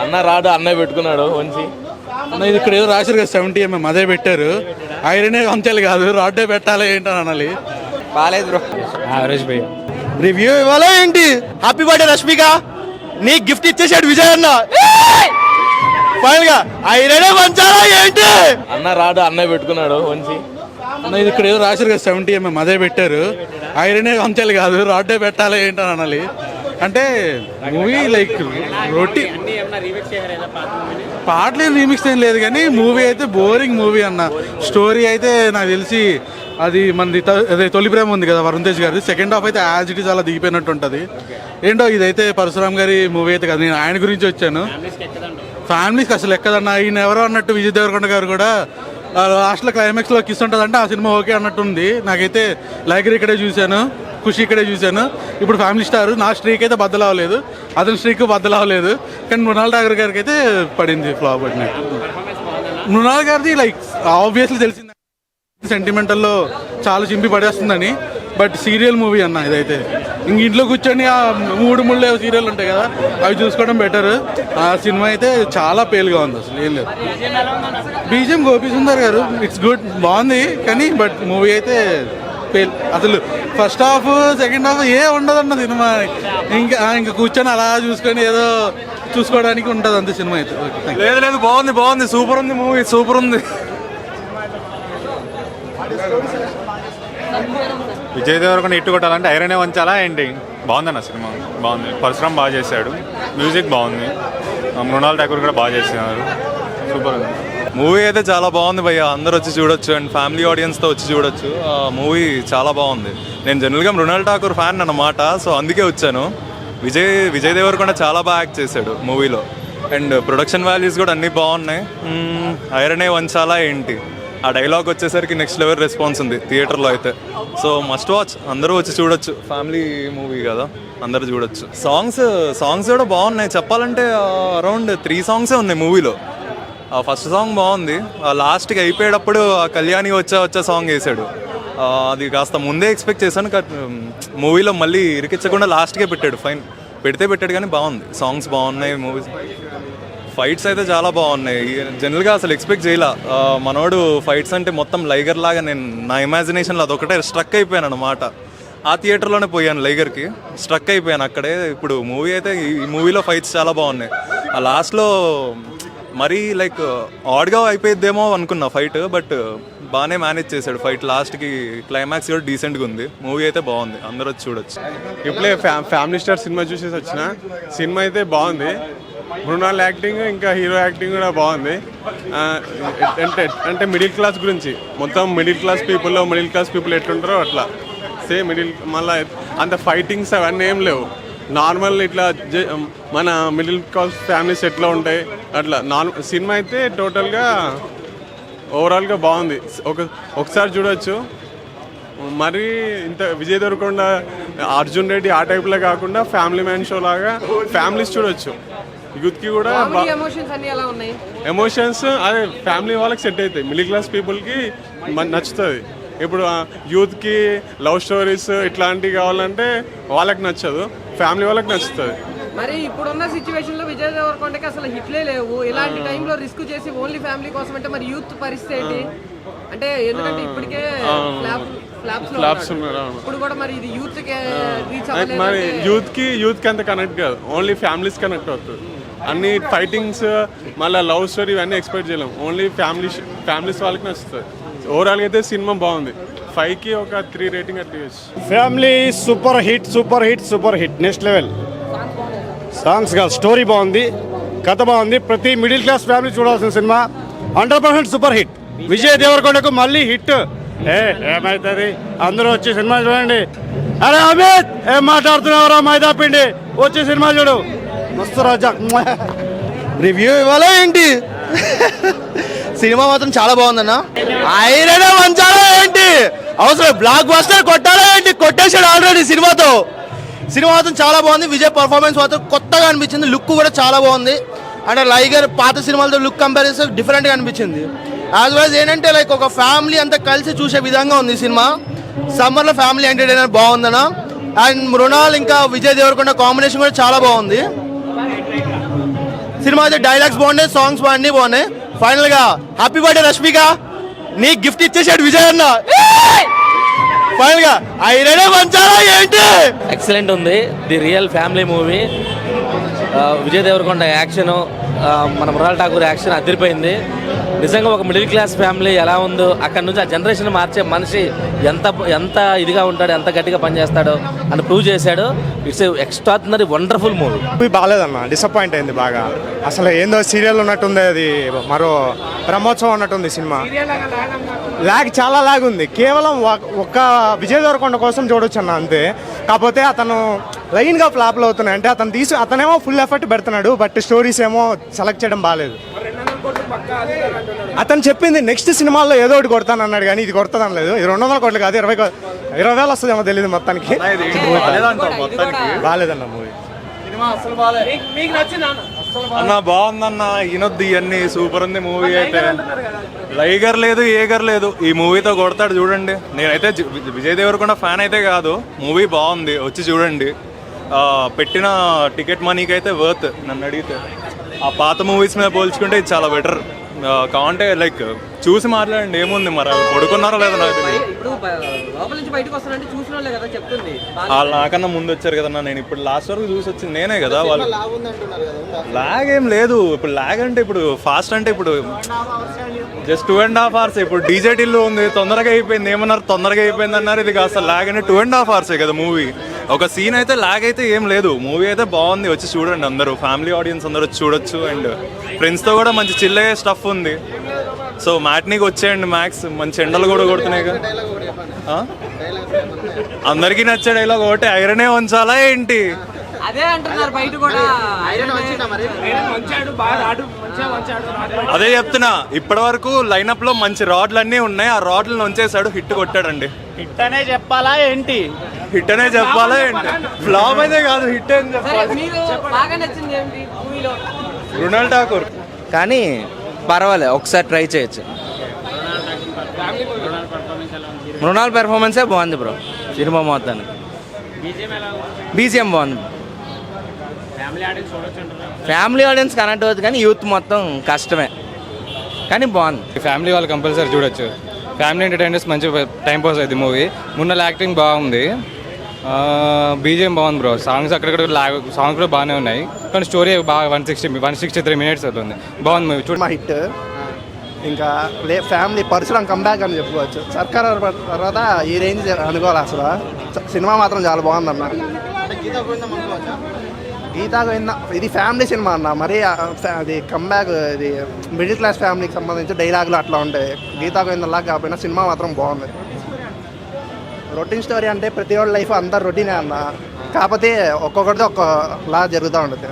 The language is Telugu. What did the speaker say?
అన్న రాడు అన్నయ్య పెట్టుకున్నాడు మంచి అన్న ఇది ఇక్కడ ఏదో రాశారు కదా 70mm అదే పెట్టారు. ఐరనే వంచాలి కాదు రాడ్డే పెట్టాలి ఏంటని అనాలి. బాలేదు బ్రో, యావరేజ్ భయ్య. రివ్యూ ఇవ్వాలా ఏంటి? హ్యాపీ బర్త్డే రష్మిక, నీ గిఫ్ట్ ఇచ్చేసాడు విజయ్ అన్న. ఫైనల్ గా ఐరనే వంచాలా ఏంటి? అన్న రాడు అన్నయ్య పెట్టుకున్నాడు మంచి అన్న ఇది ఇక్కడ ఏదో రాశారు కదా 70mm అదే పెట్టారు. ఐరనే వంచాలి కాదు రాడ్డే పెట్టాలి ఏంటని అనాలి. అంటే మూవీ లైక్ రొట్టి పాటలు రీమిక్స్ ఏం లేదు కానీ మూవీ అయితే బోరింగ్ మూవీ అన్న. స్టోరీ అయితే నాకు తెలిసి అది మనది అదే తొలి ప్రేమ ఉంది కదా వరుణ్ తేజ్ గారిది, సెకండ్ హాఫ్ అయితే యాజ్ ఇట్ ఈస్ అలా దిగిపోయినట్టు ఉంటుంది. ఏంటో ఇదైతే పరశురామ్ గారి మూవీ అయితే కదా, నేను ఆయన గురించి వచ్చాను. ఫ్యామిలీస్కి అసలు ఎక్కదన్న. ఈయన ఎవరో అన్నట్టు విజయ్ దేవరకొండ గారు కూడా లాస్ట్లో క్లైమాక్స్లో కిస్ ఉంటుంది అంటే ఆ సినిమా ఓకే అన్నట్టు ఉంది. నాకైతే లైగర్ ఇక్కడే చూశాను, ఖుషి ఇక్కడే చూశాను. ఇప్పుడు ఫ్యామిలీ స్టార్ నా స్ట్రీక్ అయితే బద్దలవ్వలేదు, అతని స్ట్రీక్ బద్దలవ్వలేదు. కానీ మృణాల్ ఠాకూర్ గారికి అయితే పడింది ఫ్లాప్ పడినట్టు. మృణాల్ గారిది లైక్ ఆబ్వియస్లీ తెలిసింది సెంటిమెంటల్లో చాలా చింపి పడేస్తుందని. బట్ సీరియల్ మూవీ అన్న ఇదైతే. ఇంక ఇంట్లో కూర్చొని ఆ మూడు ముళ్ళే సీరియల్ ఉంటాయి కదా అవి చూసుకోవడం బెటర్. ఆ సినిమా అయితే చాలా పేలుగా ఉంది, అసలు ఏం లేదు. బీజిఎం గోపి సుందర్ గారు ఇట్స్ గుడ్, బాగుంది. కానీ బట్ మూవీ అయితే పేల్. అసలు ఫస్ట్ హాఫ్ సెకండ్ హాఫ్ ఏ ఉండదన్న సినిమా. ఇంకా కూర్చొని అలా చూసుకొని ఏదో చూసుకోవడానికి ఉంటుంది అంతే సినిమా అయితే. లేదు బాగుంది సూపర్ ఉంది మూవీ, సూపర్ ఉంది. విజయ్ దేవరకొండ ఇట్టు కొట్టాలంటే ఐరనే వంచాలా ఏంటి? బాగుందన్న సినిమా, బాగుంది. పరశురామ్ బాగా చేశాడు, మ్యూజిక్ బాగుంది, మృణాల్ ఠాకూర్ కూడా బాగా చేసినారు, సూపర్ ఉంది. మూవీ అయితే చాలా బాగుంది భయ్య, అందరూ వచ్చి చూడొచ్చు అండ్ ఫ్యామిలీ ఆడియన్స్తో వచ్చి చూడొచ్చు. మూవీ చాలా బాగుంది. నేను జనరల్గా మృణాల్ ఠాకూర్ ఫ్యాన్ అన్నమాట, సో అందుకే వచ్చాను. విజయ్ దేవరకొండ చాలా బాగా యాక్ట్ చేశాడు మూవీలో అండ్ ప్రొడక్షన్ వాల్యూస్ కూడా అన్నీ బాగున్నాయి. ఐరనే వంచాలా ఏంటి ఆ డైలాగ్ వచ్చేసరికి నెక్స్ట్ లెవెల్ రెస్పాన్స్ ఉంది థియేటర్లో అయితే. సో మస్ట్ వాచ్, అందరూ వచ్చి చూడొచ్చు, ఫ్యామిలీ మూవీ కదా అందరూ చూడొచ్చు. సాంగ్స్ కూడా బాగున్నాయి. చెప్పాలంటే అరౌండ్ 3 సాంగ్సే ఉన్నాయి మూవీలో. ఫస్ట్ సాంగ్ బాగుంది, లాస్ట్కి అయిపోయేటప్పుడు కళ్యాణి వచ్చా సాంగ్ వేసాడు. అది కాస్త ముందే ఎక్స్పెక్ట్ చేశాను, మూవీలో మళ్ళీ ఇరికించకుండా లాస్ట్కే పెట్టాడు. ఫైన్ పెట్టాడు కానీ బాగుంది, సాంగ్స్ బాగున్నాయి. మూవీస్ ఫైట్స్ అయితే చాలా బాగున్నాయి. జనరల్గా అసలు ఎక్స్పెక్ట్ చేయలే మనోడు ఫైట్స్ అంటే మొత్తం లైగర్ లాగా. నేను నా ఇమాజినేషన్లో అదొకటే స్ట్రక్ అయిపోయాను అనమాట. ఆ థియేటర్లోనే పోయాను లైగర్కి, స్ట్రక్ అయిపోయాను అక్కడే. ఇప్పుడు మూవీ అయితే ఈ మూవీలో ఫైట్స్ చాలా బాగున్నాయి. ఆ లాస్ట్లో మరీ లైక్ ఆడ్గా అయిపోయిద్దేమో అనుకున్నా ఫైట్, బట్ బాగానే మేనేజ్ చేశాడు ఫైట్. లాస్ట్కి క్లైమాక్స్ కూడా డీసెంట్గా ఉంది. మూవీ అయితే బాగుంది, అందరూ వచ్చి చూడొచ్చు. ఇప్పుడే ఫ్యామిలీ స్టార్ సినిమా చూసేసి వచ్చిన. సినిమా అయితే బాగుంది, మృణాల్ యాక్టింగ్ ఇంకా హీరో యాక్టింగ్ కూడా బాగుంది. అంటే మిడిల్ క్లాస్ గురించి, మొత్తం మిడిల్ క్లాస్ పీపుల్ ఎట్లుంటారో అట్లా సేమ్ మళ్ళీ అంత ఫైటింగ్స్ అవన్నీ ఏం లేవు. నార్మల్ ఇట్లా మన మిడిల్ క్లాస్ ఫ్యామిలీస్ ఎట్లా ఉంటాయి అట్లా సినిమా అయితే టోటల్గా ఓవరాల్గా బాగుంది. ఒకసారి చూడొచ్చు. మరి ఇంత విజయ్ దేవరకొండ, అర్జున్ రెడ్డి ఆ టైప్లో కాకుండా ఫ్యామిలీ మ్యాన్ షో లాగా ఫ్యామిలీస్ చూడొచ్చు. యూత్కి కూడా ఎమోషన్స్ అదే ఫ్యామిలీ వాళ్ళకి సెట్ అవుతాయి, మిడిల్ క్లాస్ పీపుల్కి నచ్చుతుంది. ఇప్పుడు యూత్కి లవ్ స్టోరీస్ ఇట్లాంటివి కావాలంటే వాళ్ళకి నచ్చదు, ఫ్యామిలీ వాళ్ళకి నచ్చుతుంది. మరి ఇప్పుడున్న సిచ్యువేషన్ లో విజయ్ దేవరకొండకి అసలు హిట్లే లేవు. ఇలాంటి టైంలో రిస్క్ చేసి ఓన్లీ ఫ్యామిలీ కోసం అంటే మరి యూత్ పరిస్థితి ఏంటి? అంటే ఎందుకంటే ఇప్పటికే ఫ్లాప్స్ ఇప్పుడు కూడా మరి ఇది యూత్ మరి యూత్ కి అంత కనెక్ట్ కాదు, ఓన్లీ ఫ్యామిలీస్ కనెక్ట్ అవుతుంది. అన్ని ఫైటింగ్స్ మళ్ళీ లవ్ స్టోరీ ఇవన్నీ ఎక్స్పెక్ట్ చేయలేము, ఓన్లీ ఫ్యామిలీస్ వాళ్ళకి నచ్చుతుంది. ఓవరాల్గా అయితే సినిమా బాగుంది. 5కి ఒక 3 రేటింగ్ అట్లా ఇవ్వచ్చు. Family super hit next level. Songs కాదు, స్టోరీ బాగుంది, కథ బాగుంది. ప్రతి మిడిల్ క్లాస్ ఫ్యామిలీ చూడాల్సిన సినిమా. 100% సూపర్ హిట్. విజయ్ దేవరకొండకు మళ్ళీ హిట్. ఏమవుతుంది, అందరూ వచ్చి సినిమా చూడండి. అరే అమిత్ ఏం మాట్లాడుతున్నావురా మైదా పిండి, వచ్చి సినిమా చూడు. మస్తు రాజా. రివ్యూ ఇవ్వాలా ఏంటి? సినిమా మాత్రం చాలా బాగుందన్న. ఐరనే వంచాలా ఏంటి? అవసరం బ్లాక్ బస్టర్ కొట్టాలా ఏంటి? కొట్టేసాడు ఆల్రెడీ సినిమాతో. సినిమా మాత్రం చాలా బాగుంది. విజయ్ పర్ఫార్మెన్స్ మాత్రం కొత్తగా అనిపించింది, లుక్ కూడా చాలా బాగుంది. అంటే లైగర్ పాత సినిమాలతో లుక్ కంపారిజన్ డిఫరెంట్గా అనిపించింది. యాజ్ వెల్ ఏంటంటే లైక్ ఒక ఫ్యామిలీ అంతా కలిసి చూసే విధంగా ఉంది సినిమా. సమ్మర్లో ఫ్యామిలీ ఎంటర్టైనర్ బాగుందన్న. అండ్ మృణాల్ ఇంకా విజయ్ దేవరకొండ కాంబినేషన్ కూడా చాలా బాగుంది. సినిమా అయితే డైలాగ్స్ బాగున్నాయి, సాంగ్స్ బాగున్నాయి. ఫైనల్ గా హ్యాపీ బర్త్డే రష్మిక, నీ గిఫ్ట్ ఇచ్చేసాడు విజయ్ అన్న. ఫైనల్ గా ఐరనే వంచాలా ఏంటి? ఎక్సలెంట్ ఉంది. The real family movie. Vijay Deverakonda action, మన మృణాల్ ఠాకూర్ యాక్షన్ అదిరిపోయింది. నిజంగా ఒక మిడిల్ క్లాస్ ఫ్యామిలీ ఎలా ఉందో అక్కడ నుంచి ఆ జనరేషన్ మార్చే మనిషి ఎంత ఇదిగా ఉంటాడు, ఎంత గట్టిగా పనిచేస్తాడో అని ప్రూవ్ చేశాడు. It's extraordinary wonderful movie. Movie బాగాలేదన్న, డిసప్పాయింట్ అయింది బాగా. అసలు ఏందో సీరియల్ ఉన్నట్టుంది, అది మరో బ్రహ్మోత్సవం ఉన్నట్టుంది సినిమా. లాగ్ చాలా లాగ్ ఉంది. కేవలం ఒక్క విజయ్ దేవరకొండ కోసం చూడొచ్చు అన్న అంతే. కాకపోతే అతను లైన్గా ఫ్లాప్లు అవుతున్నాయి. అంటే అతనేమో ఫుల్ ఎఫర్ట్ పెడుతున్నాడు, బట్ స్టోరీస్ ఏమో సెలెక్ట్ చేయడం బాగాలేదు. అతను చెప్పింది నెక్స్ట్ సినిమాల్లో ఏదో ఒకటి కొడతాను అన్నాడు, కానీ ఇది కొడతాను లేదు. ఇది 200 కోట్లు కాదు, 20,000 వస్తుందేమో తెలియదు మొత్తానికి. బాగాలేదన్న మూవీ. అన్న బాగుందన్న, ఈనొద్దు ఇవన్నీ సూపర్ ఉంది మూవీ అయితే. లైగర్ లేదు, ఏగర్ లేదు, ఈ మూవీతో కొడతాడు చూడండి. నేనైతే విజయ్ దేవరకొండ ఫ్యాన్ అయితే కాదు, మూవీ బాగుంది, వచ్చి చూడండి. పెట్టిన టికెట్ మనీకి అయితే వర్త్ నన్ను అడిగితే. ఆ పాత మూవీస్ మీద పోల్చుకుంటే ఇది చాలా బెటర్. కావంటే లైక్ చూసి మాట్లాడండి, ఏముంది మరి పడుకున్నారో లేదో నాకు తెలియదు. ఇప్పుడు లోపల నుంచి బయటకు వస్తానంటే చూసిన వాళ్ళే కదా చెప్తుంది. వాళ్ళు నాకన్నా ముందు వచ్చారు కదన్నా, నేను ఇప్పుడు లాస్ట్ వరకు చూసి వచ్చింది నేనే కదా. వాళ్ళు లాగ్ ఏం లేదు. ఇప్పుడు లాగ్ అంటే ఇప్పుడు ఫాస్ట్ అంటే ఇప్పుడు జస్ట్ 2.5 hours. ఇప్పుడు డీజే టిల్లు ఉంది, తొందరగా అయిపోయింది. ఏమన్నారు తొందరగా అయిపోయింది అన్నారు, ఇది కాస్త లాగ్ అంటే 2.5 hours కదా మూవీ. ఒక సీన్ అయితే లాగ్ అయితే ఏం లేదు. మూవీ అయితే బాగుంది, వచ్చి చూడండి అందరూ. ఫ్యామిలీ ఆడియన్స్ అందరూ వచ్చి చూడొచ్చు. అండ్ ఫ్రెండ్స్తో కూడా మంచి చిల్ అయ్యే స్టఫ్ ఉంది. సో మ్యాట్నీకి వచ్చేయండి. మ్యాక్స్ మంచి ఎండలు కూడా కొడుతున్నాయి కదా. అందరికీ నచ్చే డైలాగ్ ఒకటి, ఐరనే వంచాలా ఏంటి? అదే అంటున్నారు బయట కూడా. అదే చెప్తున్నా, ఇప్పటి వరకు లైనప్ లో మంచి రాడ్లు అన్నీ ఉన్నాయి. ఆ రాడ్లను ఉంచేసాడు, హిట్ కొట్టాడండి. హిట్ అనే చెప్పాలా ఏంటి? హిట్ అనే చెప్పాలా ఏంటి? ఫ్లాప్ అయితే కాదు, హిట్ అని చెప్పాలి. మీరు బాగా నచ్చింది ఏంటి మూవీలో? మృణాల్ ఠాకూర్ కానీ పర్వాలేదు, ఒకసారి ట్రై చేయొచ్చు. మృణాల్ పెర్ఫార్మెన్సే బాగుంది బ్రో సినిమా మొత్తానికి. బీజిఎం బాగుంది. ఫ్యామిలీ ఆడియన్స్ కనెక్ట్ అవుతుంది, కానీ యూత్ మొత్తం కష్టమే, కానీ బాగుంది. ఫ్యామిలీ వాళ్ళు కంపల్సరీ చూడొచ్చు. ఫ్యామిలీ ఎంటర్టైనర్స్ మంచి టైం పాస్ అవుతుంది మూవీ. మున్నల యాక్టింగ్ బాగుంది, బీజిఎం బాగుంది బ్రో. సాంగ్స్ అక్కడక్కడ సాంగ్స్ కూడా బాగానే ఉన్నాయి, కానీ స్టోరీ బాగా 163 minutes అవుతుంది. బాగుంది మూవీ, చూడ హిట్. ఇంకా ఫ్యామిలీ పరశురాం కంబ్యాక్ అని చెప్పుకోవచ్చు. సర్కార్ తర్వాత ఈ రేంజ్ అనుకోవాలి అసలు. సినిమా మాత్రం చాలా బాగుందన్న. గీతా గోవింద ఇది ఫ్యామిలీ సినిమా అన్న. మరి అది కంబ్యాక్, ఇది మిడిల్ క్లాస్ ఫ్యామిలీకి సంబంధించి డైలాగులు అట్లా ఉంటాయి. గీతా గోవిందలా కాకపోయినా సినిమా మాత్రం బాగుంది. రొటీన్ స్టోరీ అంటే ప్రతి ఒక్క లైఫ్ అంతా రొటీనే అన్న, కాకపోతే ఒక్కొక్కటితో ఒక్కలా జరుగుతూ ఉంటుంది.